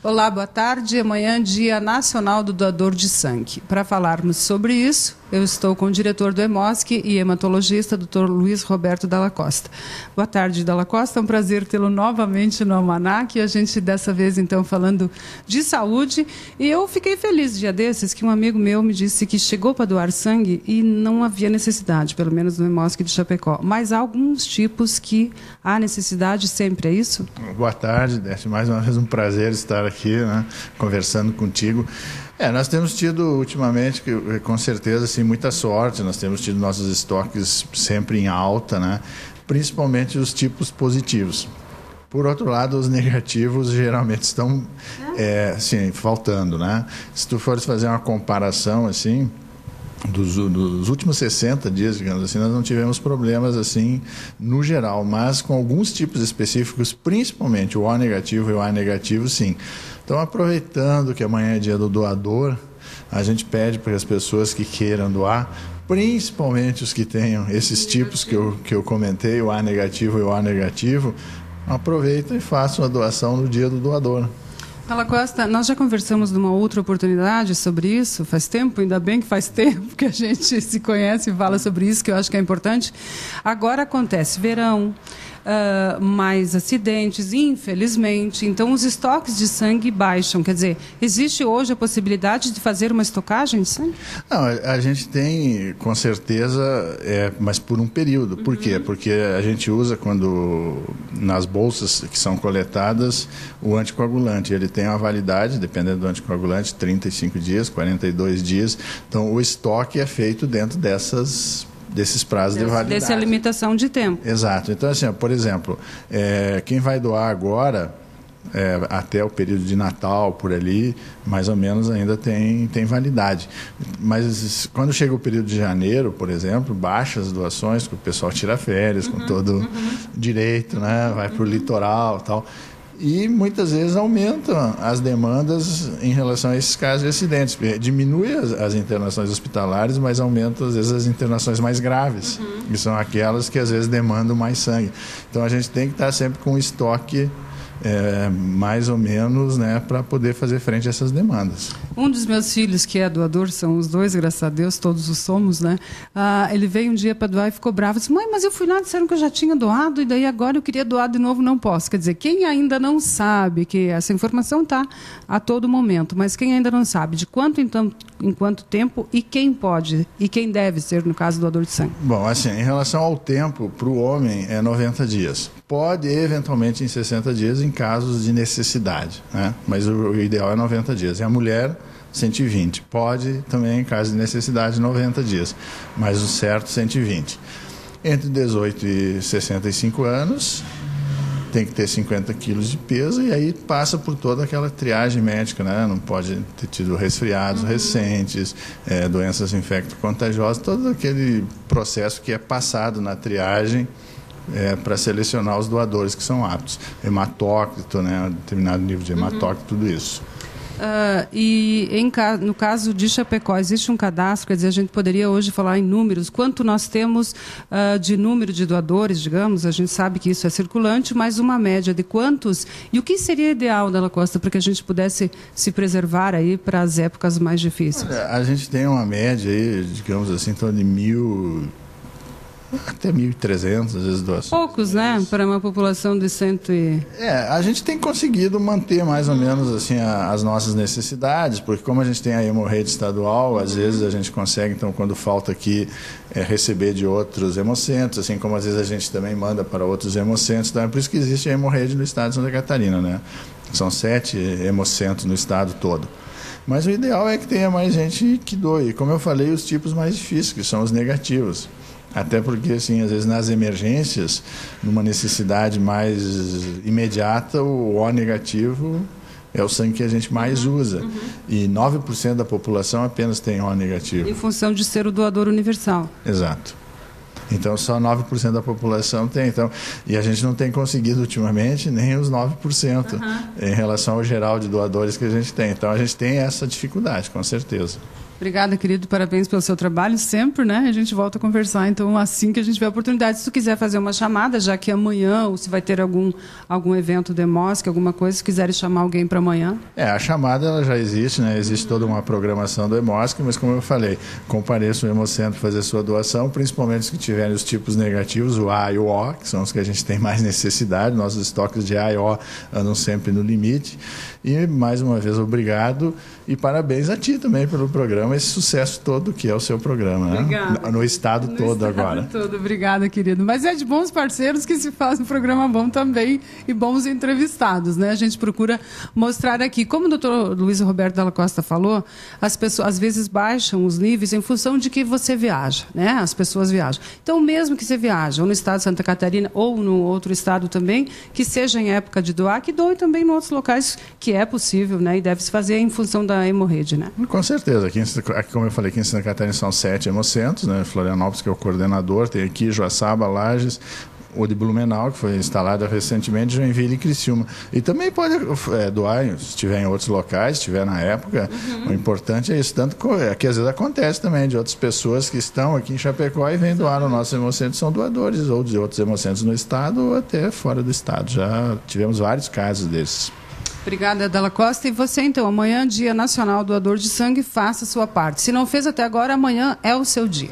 Olá, boa tarde. Amanhã, Dia Nacional do Doador de Sangue. Para falarmos sobre isso, eu estou com o diretor do EMOSC e hematologista, Dr. Luiz Roberto Dalla Costa. Boa tarde, Dalla Costa. É um prazer tê-lo novamente no Almanac. E a gente, dessa vez, então, falando de saúde. E eu fiquei feliz, dia desses, que um amigo meu me disse que chegou para doar sangue e não havia necessidade, pelo menos no EMOSC de Chapecó. Mas há alguns tipos que há necessidade sempre, é isso? Boa tarde, Décio. Mais uma vez um prazer estar aqui, né, conversando contigo. Nós temos tido ultimamente, com certeza, assim, muita sorte. Nós temos tido nossos estoques sempre em alta, né, principalmente os tipos positivos. Por outro lado, os negativos geralmente estão assim, faltando, né? Se tu fores fazer uma comparação assim, dos últimos 60 dias, digamos assim, nós não tivemos problemas assim no geral, mas com alguns tipos específicos, principalmente o O negativo e o A negativo, sim. Então, aproveitando que amanhã é dia do doador, a gente pede para as pessoas que queiram doar, principalmente os que tenham esses tipos que eu comentei, o A negativo e o O negativo, aproveitem e façam a doação no dia do doador. Dalla Costa, nós já conversamos numa outra oportunidade sobre isso, faz tempo, ainda bem que faz tempo que a gente se conhece e fala sobre isso, que eu acho que é importante. Agora acontece verão, mais acidentes, infelizmente, então os estoques de sangue baixam. Quer dizer, existe hoje a possibilidade de fazer uma estocagem de sangue? Não, a gente tem, com certeza, mas por um período. Por quê? Porque a gente usa, quando nas bolsas que são coletadas, o anticoagulante. Ele tem uma validade, dependendo do anticoagulante, 35 dias, 42 dias. Então, o estoque é feito dentro desses prazos de validade. Dessa limitação de tempo. Exato. Então, assim, por exemplo, quem vai doar agora, até o período de Natal, por ali, mais ou menos ainda tem validade. Mas quando chega o período de janeiro, por exemplo, baixa as doações, que o pessoal tira férias com todo direito, né? Vai para o litoral e tal. E muitas vezes aumentam as demandas em relação a esses casos de acidentes. Diminui as internações hospitalares, mas aumenta às vezes as internações mais graves, que são aquelas que às vezes demandam mais sangue. Então a gente tem que estar sempre com um estoque mais ou menos, né, para poder fazer frente a essas demandas. Um dos meus filhos, que é doador, são os dois, graças a Deus, todos os somos, né? Ele veio um dia para doar e ficou bravo. Disse, mãe, mas eu fui lá, disseram que eu já tinha doado, e daí agora eu queria doar de novo, não posso. Quer dizer, quem ainda não sabe, que essa informação está a todo momento, mas quem ainda não sabe de quanto em quanto tempo e quem pode e quem deve ser, no caso, doador de sangue? Bom, assim, em relação ao tempo, para o homem é 90 dias. Pode, eventualmente, em 60 dias, em casos de necessidade, né? Mas o ideal é 90 dias. E a mulher, 120. Pode também, em caso de necessidade, 90 dias. Mas o certo, 120. Entre 18 e 65 anos, tem que ter 50 quilos de peso e aí passa por toda aquela triagem médica, né? Não pode ter tido resfriados recentes, doenças infecto-contagiosas, todo aquele processo que é passado na triagem para selecionar os doadores que são aptos. Hematócrito, né? Um determinado nível de hematócrito, tudo isso. No caso de Chapecó, existe um cadastro, quer dizer, a gente poderia hoje falar em números, quanto nós temos de número de doadores, digamos, a gente sabe que isso é circulante, mas uma média de quantos, e o que seria ideal, Dalla Costa, para que a gente pudesse se preservar aí para as épocas mais difíceis? A gente tem uma média aí, digamos assim, em torno de 1.000... até 1.300, às vezes, doações. Poucos, né? Para uma população de 100 e... a gente tem conseguido manter mais ou menos assim as nossas necessidades, porque como a gente tem a hemorrede estadual, às vezes a gente consegue, então, quando falta aqui, receber de outros hemocentros, assim como às vezes a gente também manda para outros hemocentros. Então é por isso que existe a hemorrede no estado de Santa Catarina, né? São 7 hemocentros no estado todo. Mas o ideal é que tenha mais gente que doe. Como eu falei, os tipos mais difíceis, que são os negativos. Até porque, assim, às vezes nas emergências, numa necessidade mais imediata, o O negativo é o sangue que a gente mais usa. E 9% da população apenas tem O negativo. Em função de ser o doador universal. Exato. Então, só 9% da população tem. Então, e a gente não tem conseguido ultimamente nem os 9% em relação ao geral de doadores que a gente tem. Então, a gente tem essa dificuldade, com certeza. Obrigada, querido. Parabéns pelo seu trabalho sempre, né? A gente volta a conversar, então, assim que a gente tiver oportunidade. Se tu quiser fazer uma chamada, já que amanhã, ou se vai ter algum evento do EMOSC, alguma coisa, se quiserem chamar alguém para amanhã. A chamada ela já existe, né? Existe toda uma programação do EMOSC, mas como eu falei, compareça ao Hemocentro fazer sua doação, principalmente os que tiverem os tipos negativos, o A e o O, que são os que a gente tem mais necessidade. Nossos estoques de A e O andam sempre no limite. E, mais uma vez, obrigado e parabéns a ti também pelo programa, esse sucesso todo que é o seu programa, né? Obrigada. No estado todo agora. Todo. Obrigada, querido. Mas é de bons parceiros que se faz um programa bom também e bons entrevistados, né? A gente procura mostrar aqui. Como o doutor Luiz Roberto Dalla Costa falou, as pessoas às vezes baixam os níveis em função de que você viaja, né? As pessoas viajam. Então, mesmo que você viaje ou no estado de Santa Catarina ou no outro estado também, que seja em época de doar, que doe também em outros locais, que é possível, né? E deve se fazer em função da hemorrede, né? Com certeza. Aqui, como eu falei, aqui em Santa Catarina são 7 hemocentros, né? Florianópolis, que é o coordenador, tem aqui Joaçaba, Lages, o de Blumenau, que foi instalado recentemente, Joinville e Criciúma. E também pode doar, se estiver em outros locais, se estiver na época. O importante é isso. Tanto que às vezes acontece também de outras pessoas que estão aqui em Chapecó e vêm doar no nosso hemocentro, são doadores, ou de outros hemocentros no estado ou até fora do estado. Já tivemos vários casos desses. Obrigada, Dalla Costa. E você, então, amanhã, Dia Nacional Doador de Sangue, faça a sua parte. Se não fez até agora, amanhã é o seu dia.